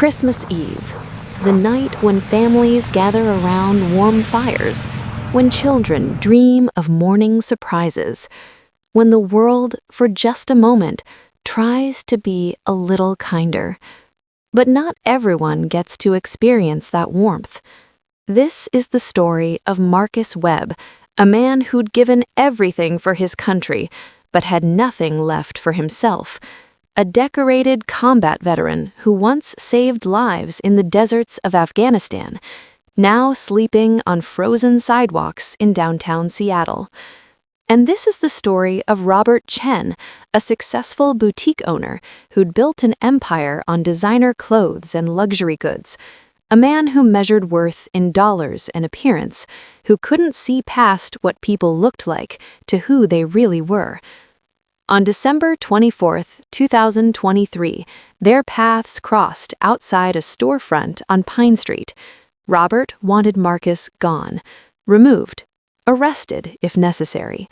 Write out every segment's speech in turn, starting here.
Christmas Eve, the night when families gather around warm fires, when children dream of morning surprises, when the world, for just a moment, tries to be a little kinder. But not everyone gets to experience that warmth. This is the story of Marcus Webb, a man who'd given everything for his country, but had nothing left for himself. A decorated combat veteran who once saved lives in the deserts of Afghanistan, now sleeping on frozen sidewalks in downtown Seattle. And this is the story of Robert Chen, a successful boutique owner who'd built an empire on designer clothes and luxury goods, a man who measured worth in dollars and appearance, who couldn't see past what people looked like to who they really were. On December 24, 2023, their paths crossed outside a storefront on Pine Street. Robert wanted Marcus gone, removed, arrested if necessary.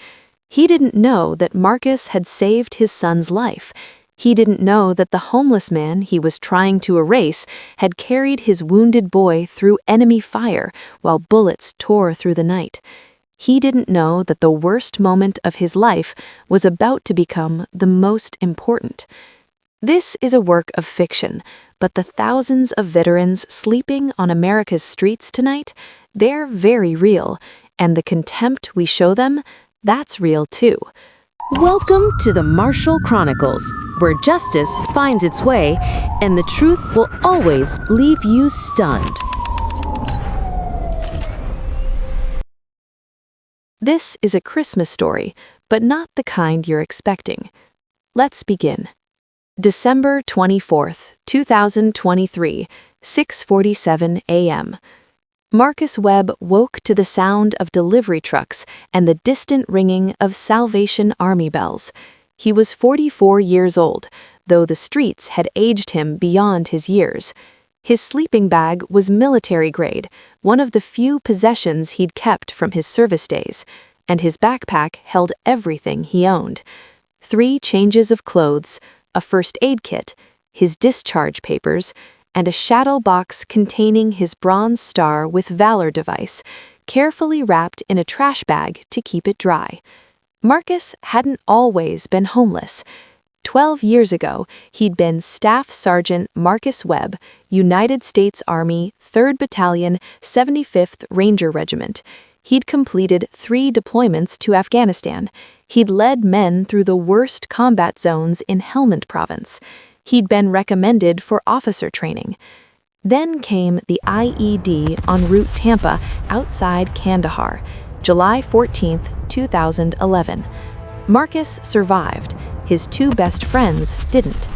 He didn't know that Marcus had saved his son's life. He didn't know that the homeless man he was trying to erase had carried his wounded boy through enemy fire while bullets tore through the night. He didn't know that the worst moment of his life was about to become the most important. This is a work of fiction, but the thousands of veterans sleeping on America's streets tonight, they're very real, and the contempt we show them, that's real too. Welcome to the Marshall Chronicles, where justice finds its way and the truth will always leave you stunned. This is a Christmas story, but not the kind you're expecting. Let's begin. December 24, 2023, 6:47 a.m. Marcus Webb woke to the sound of delivery trucks and the distant ringing of Salvation Army bells. He was 44 years old, though the streets had aged him beyond his years. His sleeping bag was military grade, one of the few possessions he'd kept from his service days, and his backpack held everything he owned. 3 changes of clothes, a first aid kit, his discharge papers, and a shadow box containing his Bronze Star with Valor device, carefully wrapped in a trash bag to keep it dry. Marcus hadn't always been homeless. 12 years ago, he'd been Staff Sergeant Marcus Webb, United States Army, 3rd Battalion, 75th Ranger Regiment. He'd completed 3 deployments to Afghanistan. He'd led men through the worst combat zones in Helmand Province. He'd been recommended for officer training. Then came the IED en route Tampa outside Kandahar, July 14, 2011. Marcus survived. His 2 best friends didn't.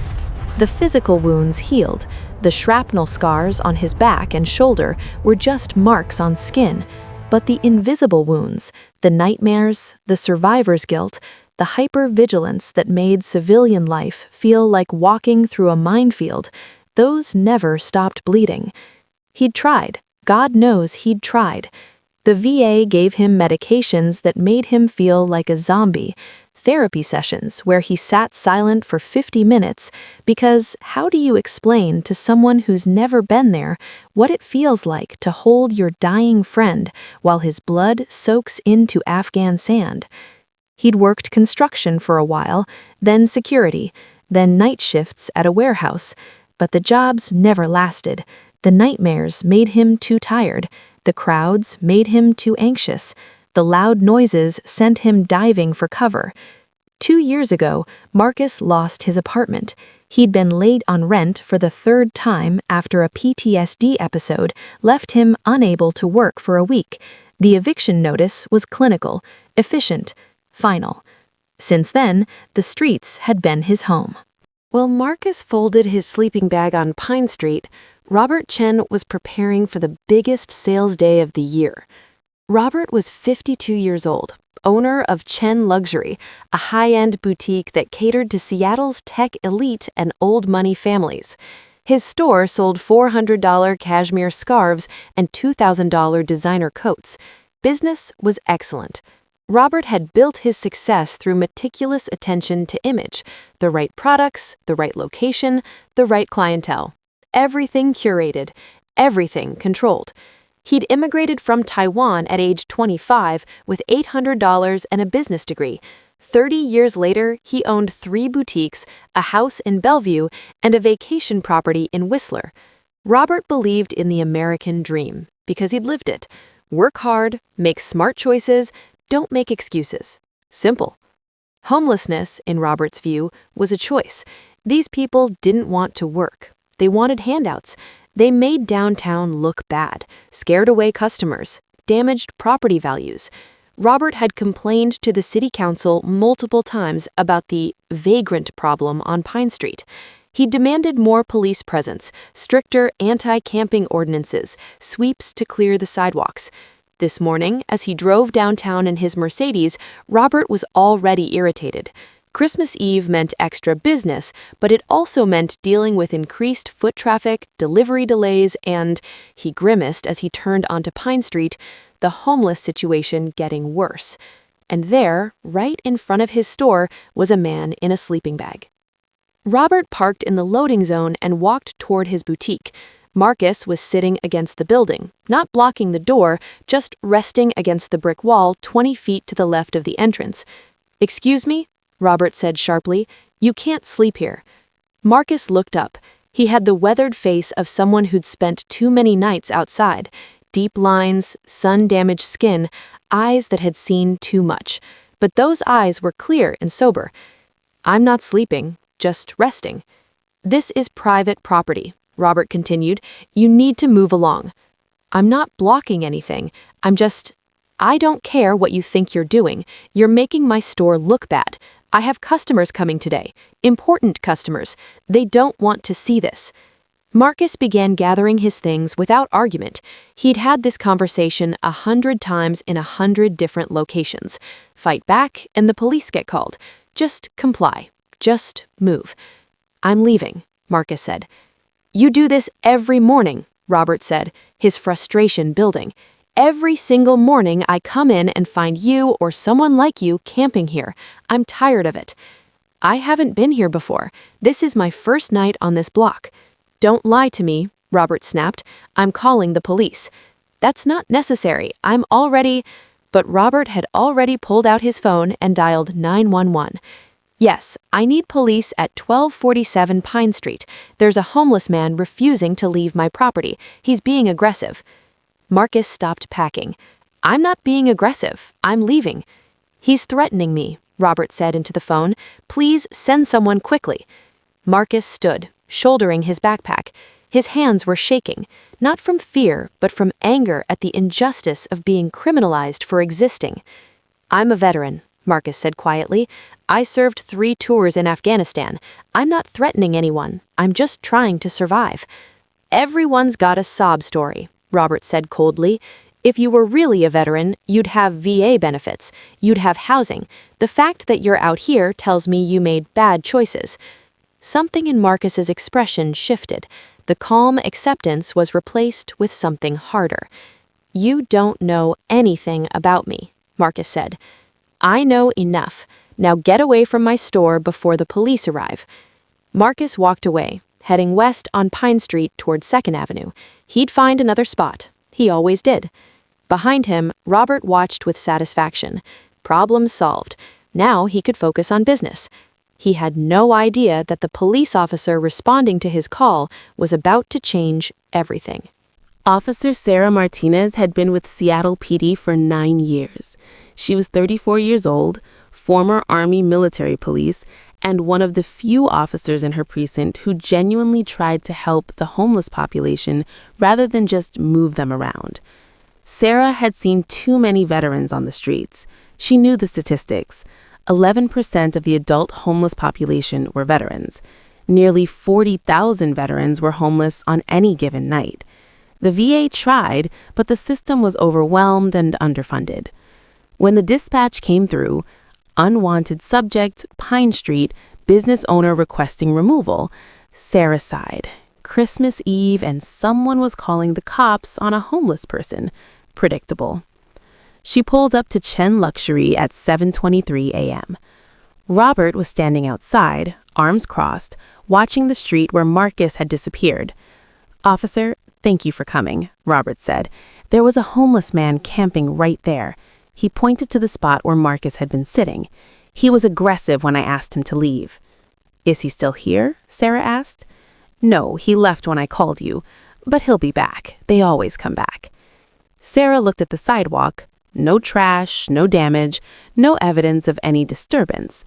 The physical wounds healed. The shrapnel scars on his back and shoulder were just marks on skin. But the invisible wounds, the nightmares, the survivor's guilt, the hypervigilance that made civilian life feel like walking through a minefield, those never stopped bleeding. He'd tried. God knows he'd tried. The VA gave him medications that made him feel like a zombie, therapy sessions where he sat silent for 50 minutes, because how do you explain to someone who's never been there what it feels like to hold your dying friend while his blood soaks into Afghan sand? He'd worked construction for a while, then security, then night shifts at a warehouse, but the jobs never lasted. The nightmares made him too tired. The crowds made him too anxious. The loud noises sent him diving for cover. 2 years ago, Marcus lost his apartment. He'd been late on rent for the 3rd time after a PTSD episode left him unable to work for a week. The eviction notice was clinical, efficient, final. Since then, the streets had been his home. While Marcus folded his sleeping bag on Pine Street, Robert Chen was preparing for the biggest sales day of the year. Robert was 52 years old, owner of Chen Luxury, a high-end boutique that catered to Seattle's tech elite and old money families. His store sold $400 cashmere scarves and $2,000 designer coats. Business was excellent. Robert had built his success through meticulous attention to image, the right products, the right location, the right clientele. everything curated, everything controlled. He'd immigrated from Taiwan at age 25 with $800 and a business degree. 30 years later, he owned 3 boutiques, a house in Bellevue, and a vacation property in Whistler. Robert believed in the American dream because he'd lived it. Work hard, make smart choices, don't make excuses. Simple. Homelessness, in Robert's view, was a choice. These people didn't want to work. They wanted handouts. They made downtown look bad, scared away customers, damaged property values. Robert had complained to the city council multiple times about the vagrant problem on Pine Street. He demanded more police presence, stricter anti-camping ordinances, sweeps to clear the sidewalks. This morning, as he drove downtown in his Mercedes, Robert was already irritated. Christmas Eve meant extra business, but it also meant dealing with increased foot traffic, delivery delays, and, he grimaced as he turned onto Pine Street, the homeless situation getting worse. And there, right in front of his store, was a man in a sleeping bag. Robert parked in the loading zone and walked toward his boutique. Marcus was sitting against the building, not blocking the door, just resting against the brick wall 20 feet to the left of the entrance. "Excuse me?" Robert said sharply. "You can't sleep here." Marcus looked up. He had the weathered face of someone who'd spent too many nights outside. Deep lines, sun-damaged skin, eyes that had seen too much. But those eyes were clear and sober. "I'm not sleeping, just resting." "This is private property," Robert continued. "You need to move along." "I'm not blocking anything. I don't care what you think you're doing. You're making my store look bad. I have customers coming today. Important customers. They don't want to see this." Marcus began gathering his things without argument. He'd had this conversation 100 times in 100 different locations. Fight back and the police get called. Just comply. Just move. "I'm leaving," Marcus said. "You do this every morning," Robert said, his frustration building. "Every single morning I come in and find you or someone like you camping here. I'm tired of it." "I haven't been here before. This is my first night on this block." "Don't lie to me," Robert snapped. "I'm calling the police." "That's not necessary. But Robert had already pulled out his phone and dialed 911. "Yes, I need police at 1247 Pine Street. There's a homeless man refusing to leave my property. He's being aggressive." Marcus stopped packing. "I'm not being aggressive. I'm leaving." "He's threatening me," Robert said into the phone. "Please send someone quickly." Marcus stood, shouldering his backpack. His hands were shaking, not from fear, but from anger at the injustice of being criminalized for existing. "I'm a veteran," Marcus said quietly. "I served 3 tours in Afghanistan. I'm not threatening anyone. I'm just trying to survive." "Everyone's got a sob story," Robert said coldly. "If you were really a veteran, you'd have VA benefits. You'd have housing. The fact that you're out here tells me you made bad choices." Something in Marcus's expression shifted. The calm acceptance was replaced with something harder. "You don't know anything about me," Marcus said. "I know enough. Now get away from my store before the police arrive." Marcus walked away, heading west on Pine Street toward 2nd Avenue. He'd find another spot. He always did. Behind him, Robert watched with satisfaction. Problem solved. Now he could focus on business. He had no idea that the police officer responding to his call was about to change everything. Officer Sarah Martinez had been with Seattle PD for 9 years. She was 34 years old, former Army military police, and one of the few officers in her precinct who genuinely tried to help the homeless population rather than just move them around. Sarah had seen too many veterans on the streets. She knew the statistics. 11% of the adult homeless population were veterans. Nearly 40,000 veterans were homeless on any given night. The VA tried, but the system was overwhelmed and underfunded. When the dispatch came through, unwanted subject, Pine Street, business owner requesting removal, Sarah sighed. Christmas Eve and someone was calling the cops on a homeless person. Predictable. She pulled up to Chen Luxury at 7:23 a.m. Robert was standing outside, arms crossed, watching the street where Marcus had disappeared. "Officer, thank you for coming," Robert said. "There was a homeless man camping right there." He pointed to the spot where Marcus had been sitting. "He was aggressive when I asked him to leave." "Is he still here?" Sarah asked. "No, he left when I called you. But he'll be back. They always come back." Sarah looked at the sidewalk. No trash, no damage, no evidence of any disturbance.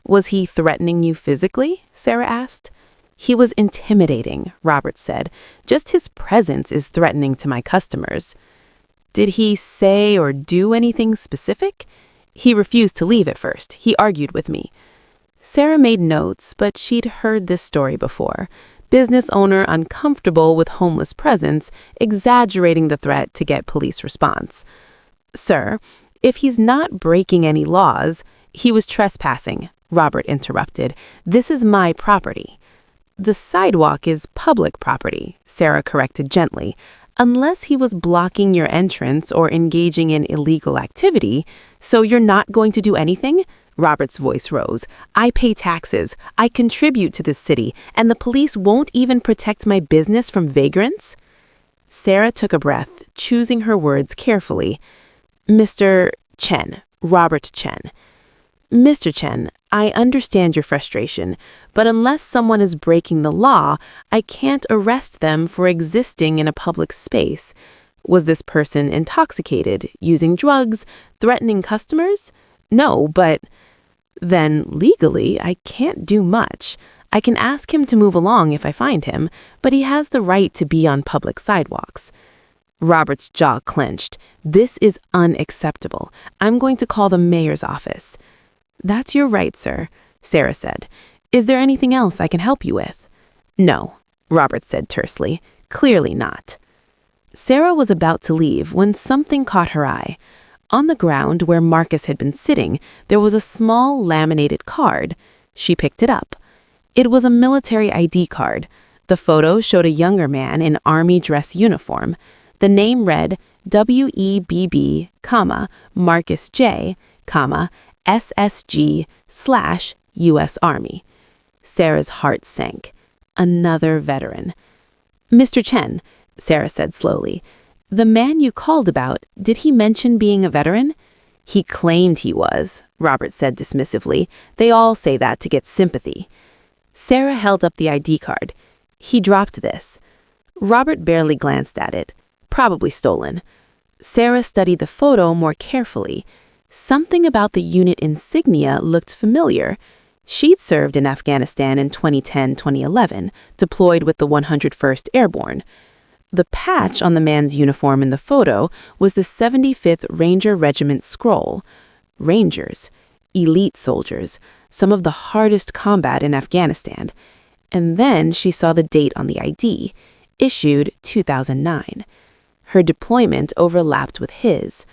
"Was he threatening you physically?" Sarah asked. "He was intimidating," Robert said. "Just his presence is threatening to my customers." "Did he say or do anything specific?" "He refused to leave at first. He argued with me." Sarah made notes, but she'd heard this story before. Business owner uncomfortable with homeless presence, exaggerating the threat to get police response. "Sir, if he's not breaking any laws—" "He was trespassing," Robert interrupted. "This is my property." "The sidewalk is public property," Sarah corrected gently. "Unless he was blocking your entrance or engaging in illegal activity. So you're not going to do anything?" Robert's voice rose. "I pay taxes. I contribute to this city, and the police won't even protect my business from vagrants?" Sarah took a breath, choosing her words carefully. "Mr. Chen, Robert Chen. Mr. Chen, I understand your frustration, but unless someone is breaking the law, I can't arrest them for existing in a public space. Was this person intoxicated, using drugs, threatening customers? No, but then legally I can't do much. I can ask him to move along if I find him, but he has the right to be on public sidewalks." Robert's jaw clenched. "This is unacceptable. I'm going to call the mayor's office." "That's your right, sir," Sarah said. "Is there anything else I can help you with?" "No," Robert said tersely. "Clearly not." Sarah was about to leave when something caught her eye. On the ground where Marcus had been sitting, there was a small laminated card. She picked it up. It was a military ID card. The photo showed a younger man in army dress uniform. The name read WEBB, Marcus J, SSG/US Army. Sarah's heart sank. Another veteran. "Mr. Chen," Sarah said slowly, "the man you called about, did he mention being a veteran?" "He claimed he was," Robert said dismissively. "They all say that to get sympathy." Sarah held up the ID card. "He dropped this." Robert barely glanced at it. Probably stolen. Sarah studied the photo more carefully. Something about the unit insignia looked familiar. She'd served in Afghanistan in 2010-2011, deployed with the 101st Airborne. The patch on the man's uniform in the photo was the 75th Ranger Regiment scroll. Rangers, elite soldiers, some of the hardest combat in Afghanistan. And then she saw the date on the ID, issued 2009. Her deployment overlapped with his.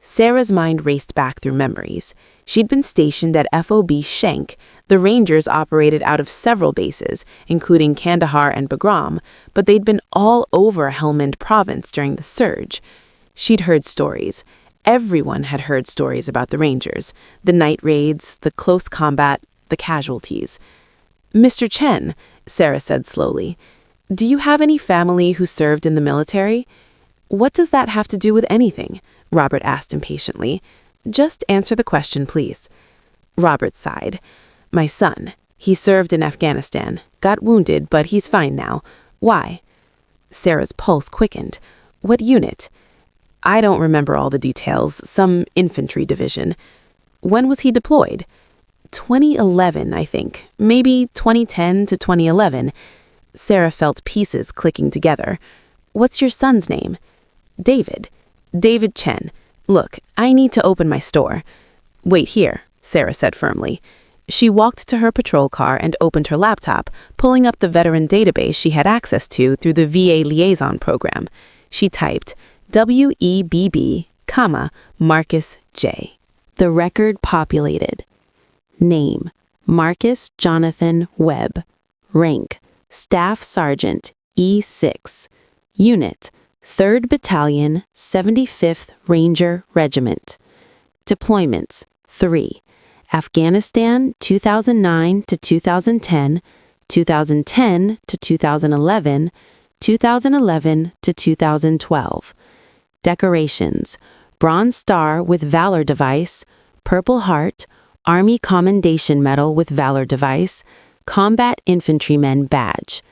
Sarah's mind raced back through memories. She'd been stationed at FOB Shank. The Rangers operated out of several bases, including Kandahar and Bagram, but they'd been all over Helmand province during the surge. She'd heard stories. Everyone had heard stories about the Rangers, the night raids, the close combat, the casualties. "Mr. Chen," Sarah said slowly, "do you have any family who served in the military?" "What does that have to do with anything?" Robert asked impatiently. "Just answer the question, please." Robert sighed. "My son. He served in Afghanistan. Got wounded, but he's fine now. Why?" Sarah's pulse quickened. "What unit?" "I don't remember all the details. Some infantry division." "When was he deployed?" 2011, I think. Maybe 2010 to 2011. Sarah felt pieces clicking together. "What's your son's name?" "David. David Chen. Look, I need to open my store." "Wait here," Sarah said firmly. She walked to her patrol car and opened her laptop, pulling up the veteran database she had access to through the VA liaison program. She typed WEBB, Marcus J. The record populated. Name: Marcus Jonathan Webb. Rank: Staff Sergeant E6. Unit: 3rd Battalion, 75th Ranger Regiment. Deployments: 3. Afghanistan 2009 to 2010, 2010 to 2011, 2011 to 2012. Decorations: Bronze Star with Valor Device, Purple Heart, Army Commendation Medal with Valor Device, Combat Infantryman Badge.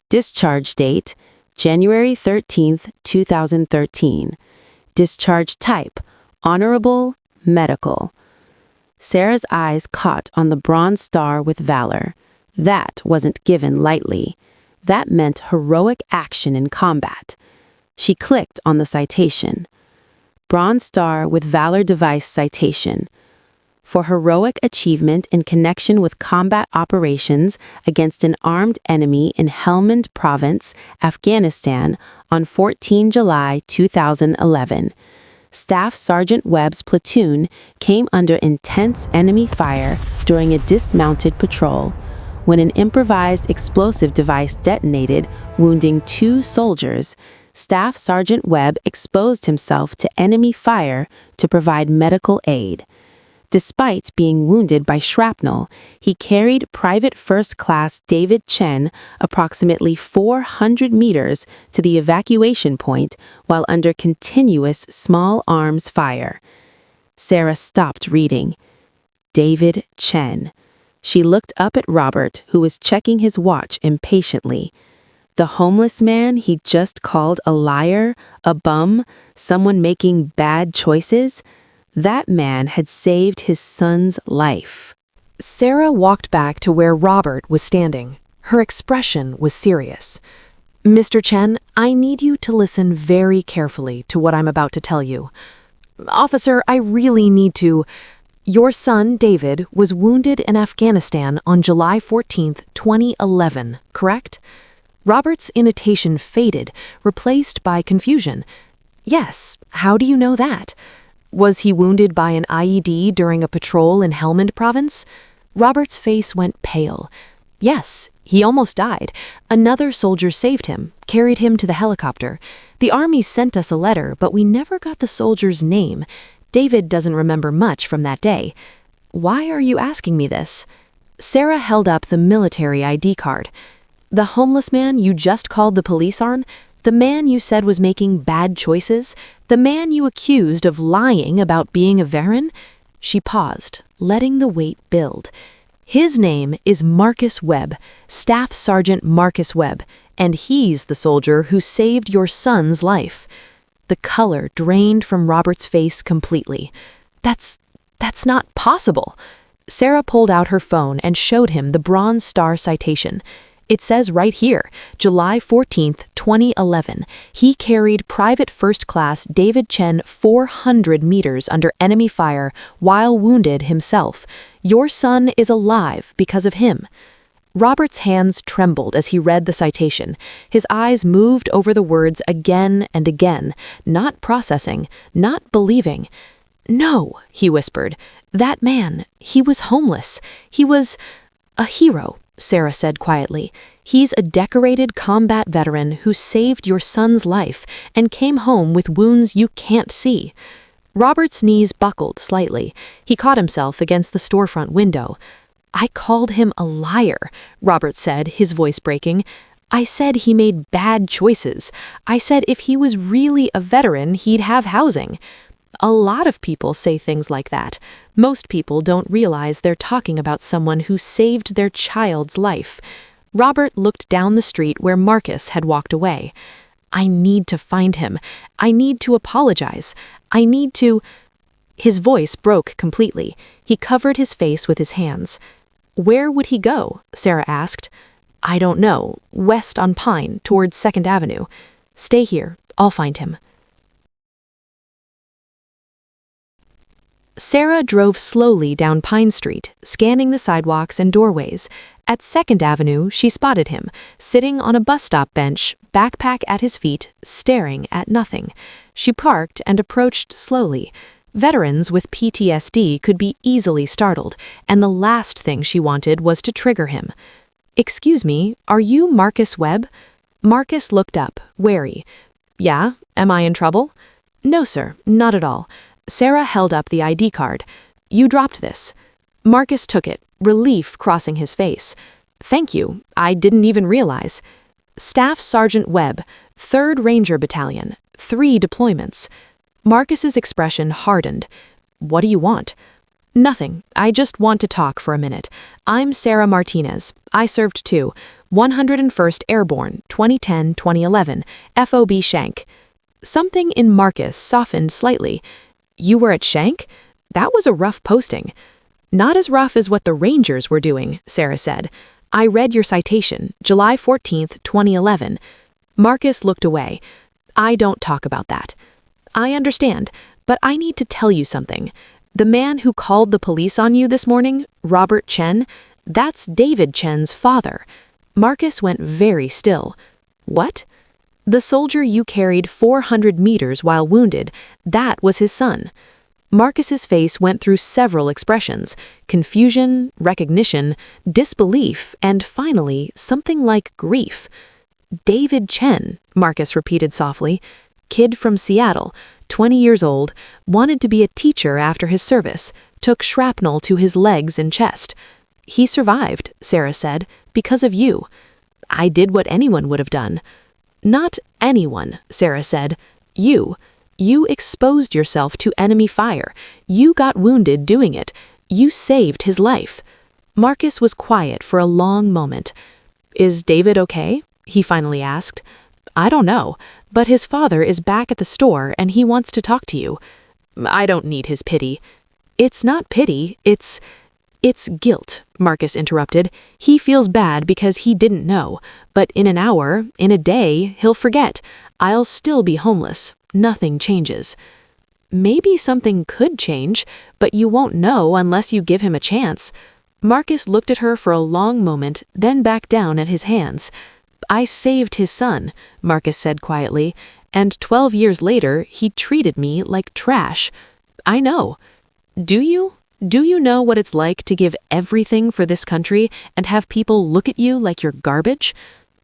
Discharge date: January 13, 2013. Discharge type: Honorable, Medical. Sarah's eyes caught on the Bronze Star with Valor. That wasn't given lightly. That meant heroic action in combat. She clicked on the citation. Bronze Star with Valor Device citation. For heroic achievement in connection with combat operations against an armed enemy in Helmand Province, Afghanistan, on 14 July 2011. Staff Sergeant Webb's platoon came under intense enemy fire during a dismounted patrol when an improvised explosive device detonated, wounding 2 soldiers. Staff Sergeant Webb exposed himself to enemy fire to provide medical aid. Despite being wounded by shrapnel, he carried Private First Class David Chen approximately 400 meters to the evacuation point while under continuous small arms fire. Sarah stopped reading. David Chen. She looked up at Robert, who was checking his watch impatiently. The homeless man he just called a liar, a bum, someone making bad choices? That man had saved his son's life. Sarah walked back to where Robert was standing. Her expression was serious. Mr. Chen, I need you to listen very carefully to what I'm about to tell you. Officer, I really need to. Your son, David, was wounded in Afghanistan on July 14th, 2011, correct? Robert's intonation faded, replaced by confusion. Yes, how do you know that? Was he wounded by an IED during a patrol in Helmand Province? Robert's face went pale. Yes, he almost died. Another soldier saved him, carried him to the helicopter. The Army sent us a letter, but we never got the soldier's name. David doesn't remember much from that day. Why are you asking me this? Sarah held up the military ID card. The homeless man you just called the police on? The man you said was making bad choices? The man you accused of lying about being a veteran? She paused, letting the weight build. His name is Marcus Webb, Staff Sergeant Marcus Webb, and he's the soldier who saved your son's life. The color drained from Robert's face completely. That's not possible. Sarah pulled out her phone and showed him the Bronze Star citation. It says right here, July 14th, 2011, he carried Private First Class David Chen 400 meters under enemy fire while wounded himself. Your son is alive because of him. Robert's hands trembled as he read the citation. His eyes moved over the words again and again, not processing, not believing. No, he whispered. That man, he was homeless. He was a hero. Sarah said quietly. He's a decorated combat veteran who saved your son's life and came home with wounds you can't see. Robert's knees buckled slightly. He caught himself against the storefront window. I called him a liar, Robert said, his voice breaking. I said he made bad choices. I said if he was really a veteran, he'd have housing. A lot of people say things like that. Most people don't realize they're talking about someone who saved their child's life. Robert looked down the street where Marcus had walked away. I need to find him. I need to apologize. I need to... His voice broke completely. He covered his face with his hands. Where would he go? Sarah asked. I don't know. West on Pine, towards 2nd Avenue. Stay here. I'll find him. Sarah drove slowly down Pine Street, scanning the sidewalks and doorways. At 2nd Avenue, she spotted him, sitting on a bus stop bench, backpack at his feet, staring at nothing. She parked and approached slowly. Veterans with PTSD could be easily startled, and the last thing she wanted was to trigger him. Excuse me, are you Marcus Webb? Marcus looked up, wary. Yeah, am I in trouble? No, sir, not at all. Sarah held up the ID card. You dropped this. Marcus took it, relief crossing his face. Thank you. I didn't even realize. Staff Sergeant Webb, 3rd Ranger Battalion, 3 deployments. Marcus's expression hardened. What do you want? Nothing. I just want to talk for a minute. I'm Sarah Martinez. I served too. 101st Airborne, 2010-2011, FOB Shank. Something in Marcus softened slightly. You were at Shank? That was a rough posting. Not as rough as what the Rangers were doing, Sarah said. I read your citation, July 14th, 2011. Marcus looked away. I don't talk about that. I understand, but I need to tell you something. The man who called the police on you this morning, Robert Chen, that's David Chen's father. Marcus went very still. What? The soldier you carried 400 meters while wounded, that was his son. Marcus's face went through several expressions: confusion, recognition, disbelief, and finally, something like grief. David Chen, Marcus repeated softly. Kid from Seattle, 20 years old, wanted to be a teacher after his service, took shrapnel to his legs and chest. He survived, Sarah said, because of you. I did what anyone would have done. Not anyone, Sarah said. You. You exposed yourself to enemy fire. You got wounded doing it. You saved his life. Marcus was quiet for a long moment. Is David okay? He finally asked. I don't know, but his father is back at the store and he wants to talk to you. I don't need his pity. It's not pity, it's guilt, Marcus interrupted. He feels bad because he didn't know, but in an hour, in a day, he'll forget. I'll still be homeless. Nothing changes. Maybe something could change, but you won't know unless you give him a chance. Marcus looked at her for a long moment, then back down at his hands. I saved his son, Marcus said quietly, and 12 years later, he treated me like trash. I know. Do you? Do you know what it's like to give everything for this country and have people look at you like you're garbage?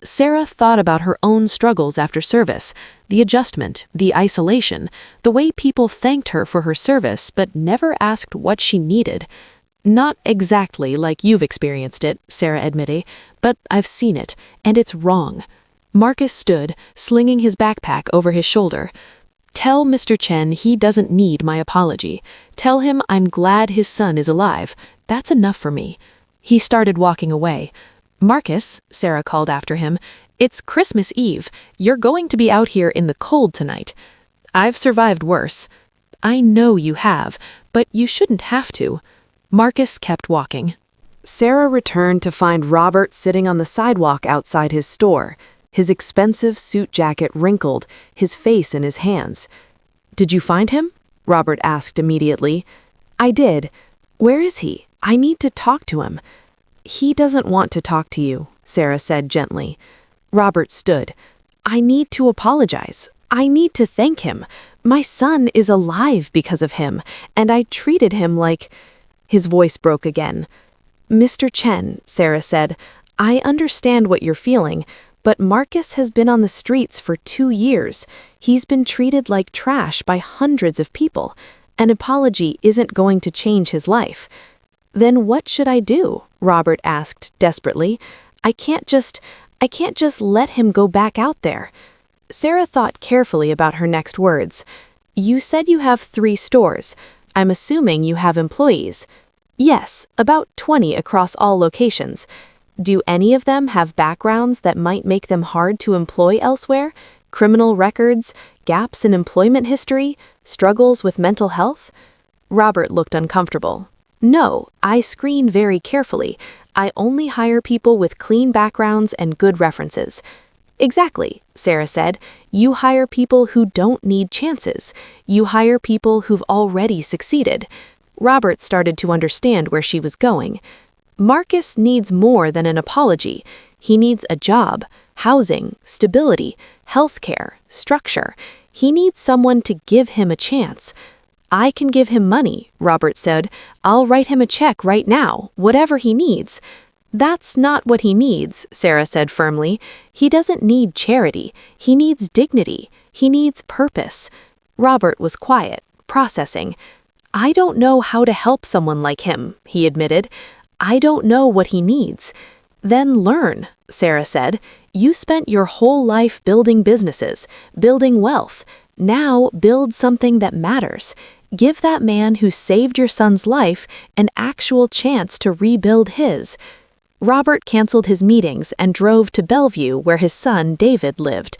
Sarah thought about her own struggles after service, the adjustment, the isolation, the way people thanked her for her service but never asked what she needed. Not exactly like you've experienced it, Sarah admitted, but I've seen it, and it's wrong. Marcus stood, slinging his backpack over his shoulder. Tell Mr. Chen he doesn't need my apology. Tell him I'm glad his son is alive. That's enough for me. He started walking away. Marcus, Sarah called after him, it's Christmas Eve. You're going to be out here in the cold tonight. I've survived worse. I know you have, but you shouldn't have to. Marcus kept walking. Sarah returned to find Robert sitting on the sidewalk outside his store, his expensive suit jacket wrinkled, his face in his hands. Did you find him? Robert asked immediately. I did. Where is he? I need to talk to him. He doesn't want to talk to you, Sarah said gently. Robert stood. I need to apologize. I need to thank him. My son is alive because of him, and I treated him like... His voice broke again. Mr. Chen, Sarah said, I understand what you're feeling, but Marcus has been on the streets for 2 years. He's been treated like trash by hundreds of people. An apology isn't going to change his life. Then what should I do? Robert asked desperately. I can't just let him go back out there. Sarah thought carefully about her next words. You said you have 3 stores. I'm assuming you have employees. Yes, about 20 across all locations. Do any of them have backgrounds that might make them hard to employ elsewhere? Criminal records, gaps in employment history, struggles with mental health? Robert looked uncomfortable. No, I screen very carefully. I only hire people with clean backgrounds and good references. Exactly, Sarah said. You hire people who don't need chances. You hire people who've already succeeded. Robert started to understand where she was going. Marcus needs more than an apology. He needs a job, housing, stability, healthcare, structure. He needs someone to give him a chance. I can give him money, Robert said. I'll write him a check right now, whatever he needs. That's not what he needs, Sarah said firmly. He doesn't need charity. He needs dignity. He needs purpose. Robert was quiet, processing. I don't know how to help someone like him, he admitted. I don't know what he needs. Then learn, Sarah said. You spent your whole life building businesses, building wealth. Now build something that matters. Give that man who saved your son's life an actual chance to rebuild his." Robert canceled his meetings and drove to Bellevue, where his son David lived.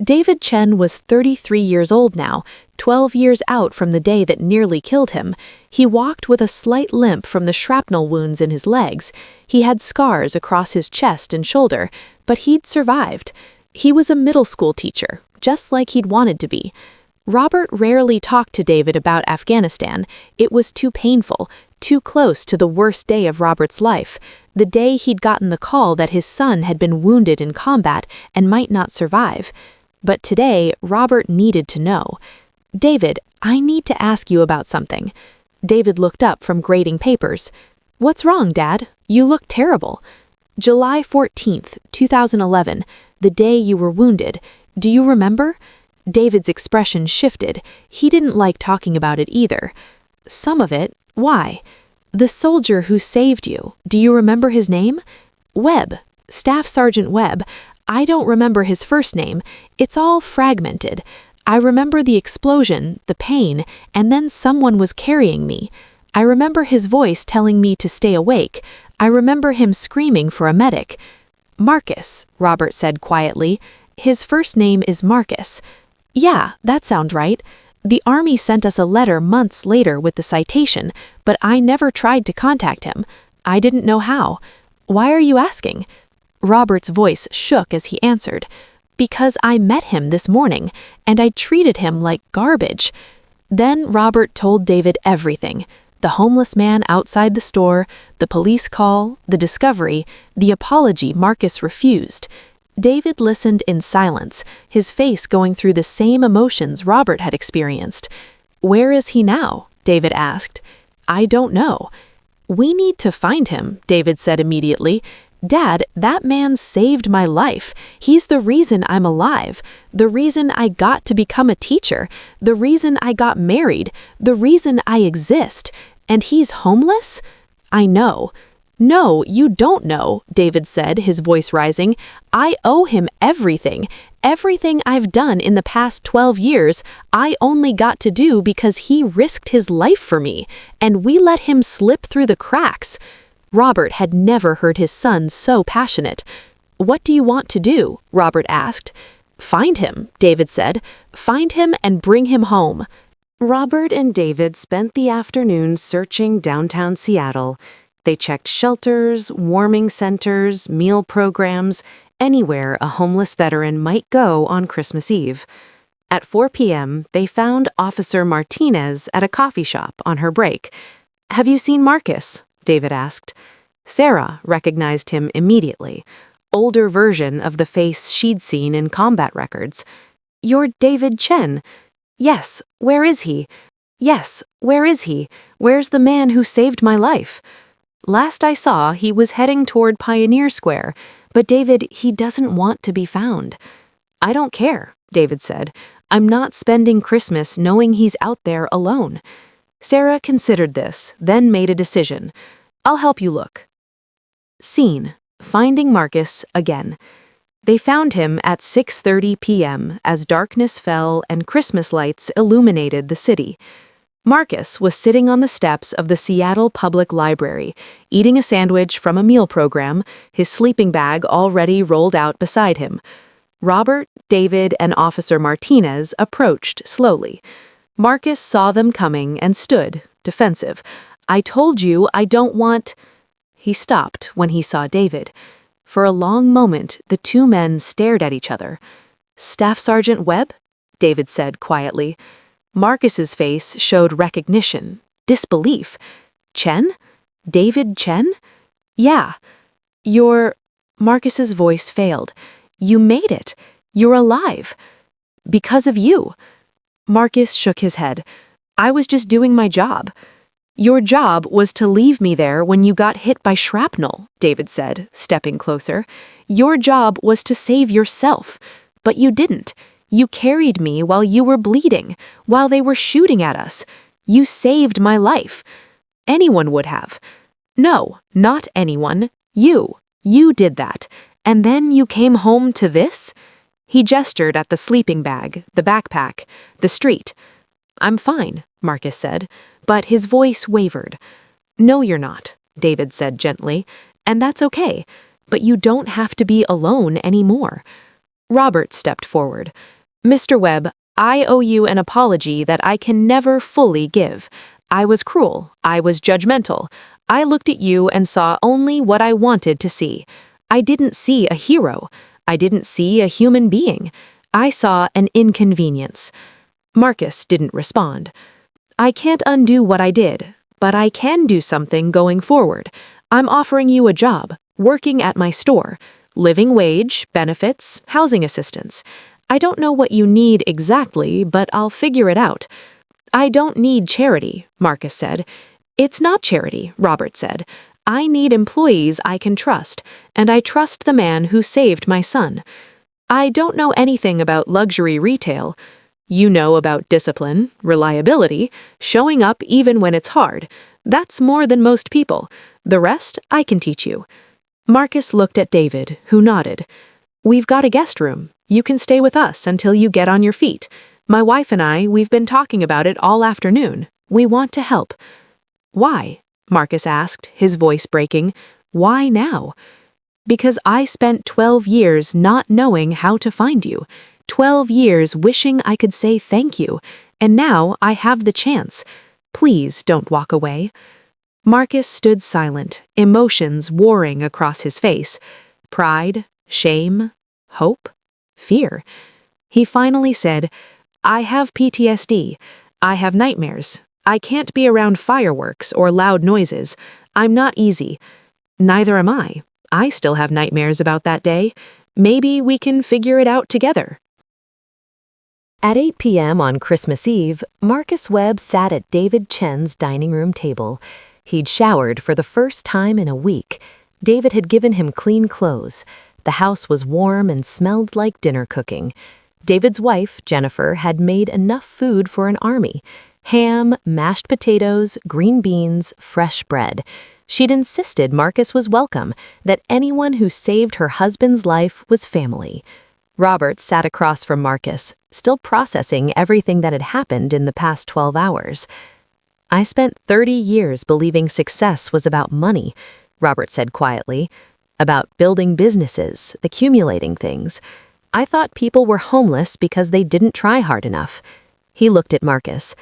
David Chen was 33 years old now, 12 years out from the day that nearly killed him. He walked with a slight limp from the shrapnel wounds in his legs. He had scars across his chest and shoulder, but he'd survived. He was a middle school teacher, just like he'd wanted to be. Robert rarely talked to David about Afghanistan. It was too painful, too close to the worst day of Robert's life, the day he'd gotten the call that his son had been wounded in combat and might not survive. But today, Robert needed to know. "David, I need to ask you about something." David looked up from grading papers. "What's wrong, Dad? You look terrible." "July 14th, 2011, the day you were wounded. Do you remember?" David's expression shifted. He didn't like talking about it either. "Some of it. Why?" "The soldier who saved you. Do you remember his name?" "Webb. Staff Sergeant Webb. I don't remember his first name. It's all fragmented. I remember the explosion, the pain, and then someone was carrying me. I remember his voice telling me to stay awake. I remember him screaming for a medic." "Marcus," Robert said quietly. "His first name is Marcus." "Yeah, that sounds right. The Army sent us a letter months later with the citation, but I never tried to contact him. I didn't know how. Why are you asking?" Robert's voice shook as he answered. "Because I met him this morning, and I treated him like garbage." Then Robert told David everything. The homeless man outside the store, the police call, the discovery, the apology Marcus refused. David listened in silence, his face going through the same emotions Robert had experienced. "Where is he now?" David asked. "I don't know." "We need to find him," David said immediately. "Dad, that man saved my life. He's the reason I'm alive, the reason I got to become a teacher, the reason I got married, the reason I exist. And he's homeless?" "I know." "No, you don't know," David said, his voice rising. "I owe him everything. Everything I've done in the past 12 years, I only got to do because he risked his life for me, and we let him slip through the cracks." Robert had never heard his son so passionate. "What do you want to do?" Robert asked. "Find him," David said. "Find him and bring him home." Robert and David spent the afternoon searching downtown Seattle. They checked shelters, warming centers, meal programs, anywhere a homeless veteran might go on Christmas Eve. At 4 p.m., they found Officer Martinez at a coffee shop on her break. "Have you seen Marcus?" David asked. Sarah recognized him immediately, older version of the face she'd seen in combat records. "You're David Chen." "Yes, where is he?" "Yes, where is he? Where's the man who saved my life?" "Last I saw, he was heading toward Pioneer Square, but David, he doesn't want to be found." "I don't care," David said. "I'm not spending Christmas knowing he's out there alone." Sarah considered this, then made a decision. "I'll help you look." Scene: finding Marcus again. They found him at 6:30 p.m. as darkness fell and Christmas lights illuminated the city. Marcus was sitting on the steps of the Seattle Public Library, eating a sandwich from a meal program, his sleeping bag already rolled out beside him. Robert, David, and Officer Martinez approached slowly. Marcus saw them coming and stood, defensive. "I told you I don't want—" He stopped when he saw David. For a long moment, the two men stared at each other. "Staff Sergeant Webb?" David said quietly. Marcus's face showed recognition, disbelief. "Chen? David Chen?" "Yeah." "You're—" Marcus's voice failed. "You made it. You're alive. Because of you." Marcus shook his head. "I was just doing my job." "Your job was to leave me there when you got hit by shrapnel," David said, stepping closer. "Your job was to save yourself. But you didn't. You carried me while you were bleeding, while they were shooting at us. You saved my life. Anyone would have. No, not anyone. You. You did that. And then you came home to this? He gestured at the sleeping bag, the backpack, the street. I'm fine, Marcus said, but his voice wavered. No, you're not, David said gently, and that's okay, but you don't have to be alone anymore. Robert stepped forward. Mr. Webb, I owe you an apology that I can never fully give. I was cruel. I was judgmental. I looked at you and saw only what I wanted to see. I didn't see a hero. I didn't see a human being. I saw an inconvenience. Marcus didn't respond. I can't undo what I did, but I can do something going forward. I'm offering you a job, working at my store, living wage, benefits, housing assistance. I don't know what you need exactly, but I'll figure it out. I don't need charity, Marcus said. It's not charity, Robert said. I need employees I can trust, and I trust the man who saved my son. I don't know anything about luxury retail. You know about discipline, reliability, showing up even when it's hard. That's more than most people. The rest I can teach you. Marcus looked at David, who nodded. We've got a guest room. You can stay with us until you get on your feet. My wife and we've been talking about it all afternoon. We want to help. Why? Marcus asked, his voice breaking. Why now? Because I spent 12 years not knowing how to find you. 12 years wishing I could say thank you, and now I have the chance. Please don't walk away. Marcus stood silent, emotions warring across his face. Pride, shame, hope, fear. He finally said, I have PTSD. I have nightmares. I can't be around fireworks or loud noises. I'm not easy. Neither am I. I still have nightmares about that day. Maybe we can figure it out together. At 8 p.m. on Christmas Eve, Marcus Webb sat at David Chen's dining room table. He'd showered for the first time in a week. David had given him clean clothes. The house was warm and smelled like dinner cooking. David's wife, Jennifer, had made enough food for an army. Ham, mashed potatoes, green beans, fresh bread. She'd insisted Marcus was welcome, that anyone who saved her husband's life was family. Robert sat across from Marcus, still processing everything that had happened in the past 12 hours. I spent 30 years believing success was about money, Robert said quietly, about building businesses, accumulating things. I thought people were homeless because they didn't try hard enough. He looked at Marcus.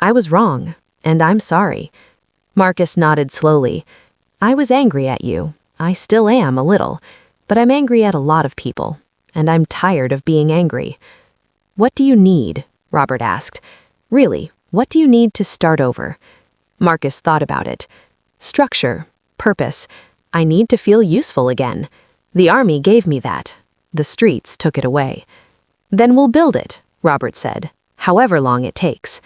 I was wrong, and I'm sorry. Marcus nodded slowly. I was angry at you. I still am a little, but I'm angry at a lot of people, and I'm tired of being angry. What do you need? Robert asked. Really, what do you need to start over? Marcus thought about it. Structure, purpose. I need to feel useful again. The army gave me that. The streets took it away. Then we'll build it, Robert said, however long it takes.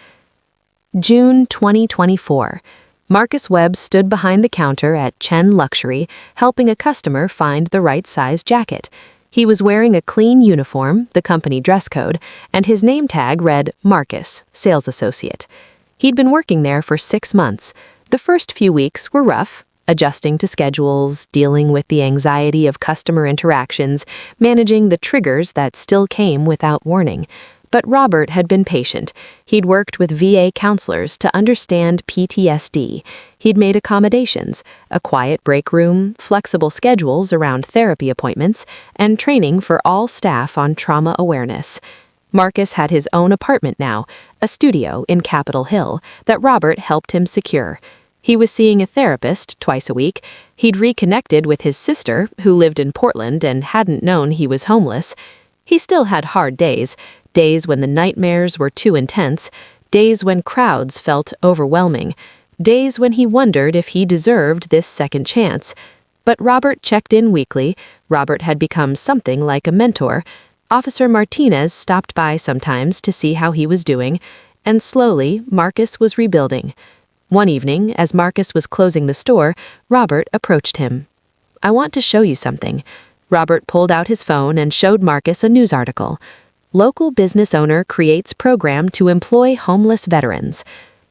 June 2024. Marcus Webb stood behind the counter at Chen Luxury, helping a customer find the right size jacket. He was wearing a clean uniform, the company dress code, and his name tag read Marcus, sales associate. He'd been working there for 6 months. The first few weeks were rough, adjusting to schedules, dealing with the anxiety of customer interactions, managing the triggers that still came without warning. But Robert had been patient. He'd worked with VA counselors to understand PTSD. He'd made accommodations, a quiet break room, flexible schedules around therapy appointments, and training for all staff on trauma awareness. Marcus had his own apartment now, a studio in Capitol Hill, that Robert helped him secure. He was seeing a therapist twice a week. He'd reconnected with his sister, who lived in Portland and hadn't known he was homeless. He still had hard days when the nightmares were too intense, days when crowds felt overwhelming, days when he wondered if he deserved this second chance. But Robert checked in weekly. Robert had become something like a mentor. Officer Martinez stopped by sometimes to see how he was doing, and slowly Marcus was rebuilding. One evening, as Marcus was closing the store, Robert approached him. I want to show you something. Robert pulled out his phone and showed Marcus a news article. Local business owner creates program to employ homeless veterans.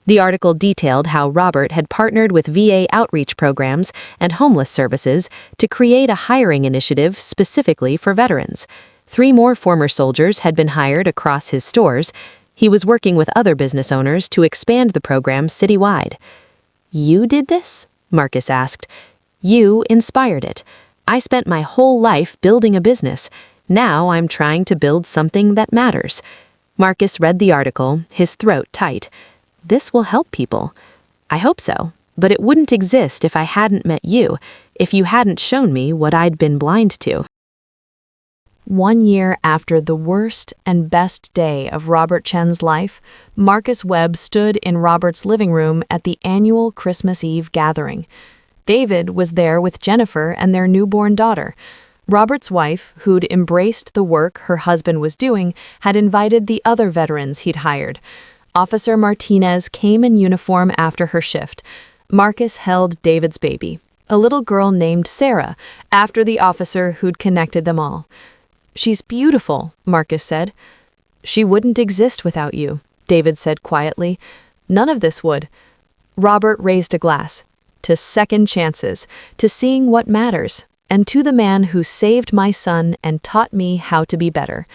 The article detailed how Robert had partnered with VA outreach programs and homeless services to create a hiring initiative specifically for veterans. 3 more former soldiers had been hired across his stores. He was working with other business owners to expand the program citywide. "You did this?" Marcus asked. "You inspired it. I spent my whole life building a business. Now I'm trying to build something that matters." Marcus read the article, his throat tight. "This will help people." "I hope so, but it wouldn't exist if I hadn't met you, if you hadn't shown me what I'd been blind to." 1 year after the worst and best day of Robert Chen's life, Marcus Webb stood in Robert's living room at the annual Christmas Eve gathering. David was there with Jennifer and their newborn daughter. Robert's wife, who'd embraced the work her husband was doing, had invited the other veterans he'd hired. Officer Martinez came in uniform after her shift. Marcus held David's baby, a little girl named Sarah, after the officer who'd connected them all. "She's beautiful," Marcus said. "She wouldn't exist without you," David said quietly. "None of this would." Robert raised a glass. "To second chances, to seeing what matters, and to the man who saved my son and taught me how to be better."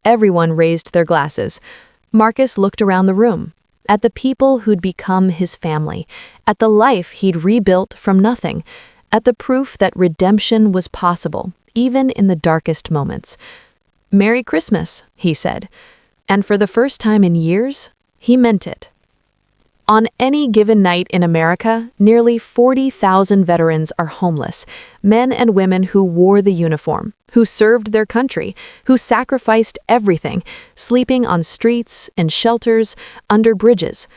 Everyone raised their glasses. Marcus looked around the room, at the people who'd become his family, at the life he'd rebuilt from nothing, at the proof that redemption was possible, even in the darkest moments. "Merry Christmas," he said. And for the first time in years, he meant it. On any given night in America, nearly 40,000 veterans are homeless, men and women who wore the uniform, who served their country, who sacrificed everything, sleeping on streets, in shelters, under bridges.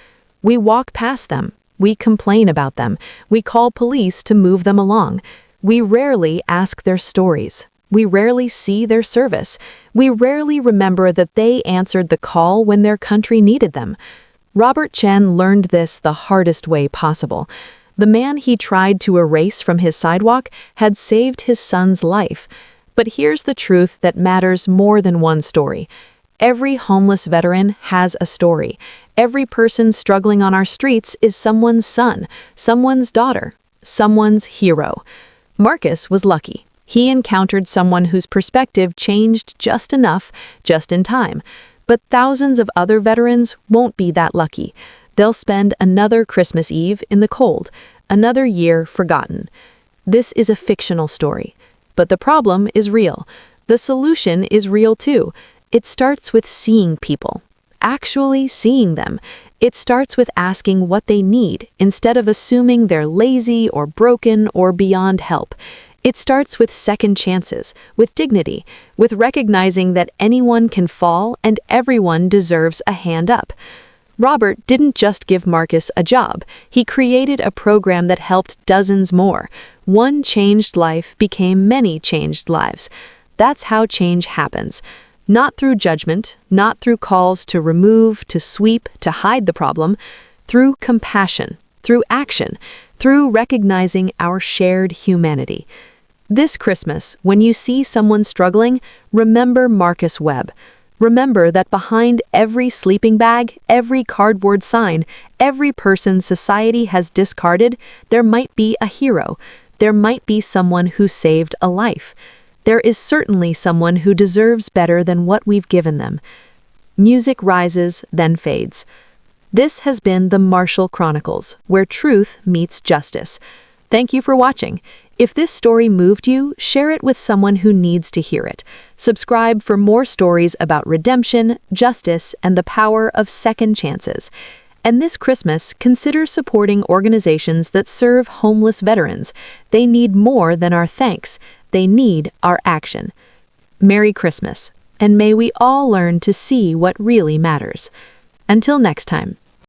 We walk past them, we complain about them, we call police to move them along. We rarely ask their stories. We rarely see their service. We rarely remember that they answered the call when their country needed them. Robert Chen learned this the hardest way possible. The man he tried to erase from his sidewalk had saved his son's life. But here's the truth that matters more than one story. Every homeless veteran has a story. Every person struggling on our streets is someone's son, someone's daughter, someone's hero. Marcus was lucky. He encountered someone whose perspective changed just enough, just in time. But thousands of other veterans won't be that lucky. They'll spend another Christmas Eve in the cold, another year forgotten. This is a fictional story. But the problem is real. The solution is real too. It starts with seeing people, actually seeing them. It starts with asking what they need instead of assuming they're lazy or broken or beyond help. It starts with second chances, with dignity, with recognizing that anyone can fall and everyone deserves a hand up. Robert didn't just give Marcus a job. He created a program that helped dozens more. One changed life became many changed lives. That's how change happens. Not through judgment, not through calls to remove, to sweep, to hide the problem, through compassion, through action, through recognizing our shared humanity. This Christmas, when you see someone struggling, remember Marcus Webb. Remember that behind every sleeping bag, every cardboard sign, every person society has discarded, there might be a hero. There might be someone who saved a life. There is certainly someone who deserves better than what we've given them. Music rises, then fades. This has been the Marshall Chronicles, where truth meets justice. Thank you for watching. If this story moved you, share it with someone who needs to hear it. Subscribe for more stories about redemption, justice, and the power of second chances. And this Christmas, consider supporting organizations that serve homeless veterans. They need more than our thanks. They need our action. Merry Christmas, and may we all learn to see what really matters. Until next time.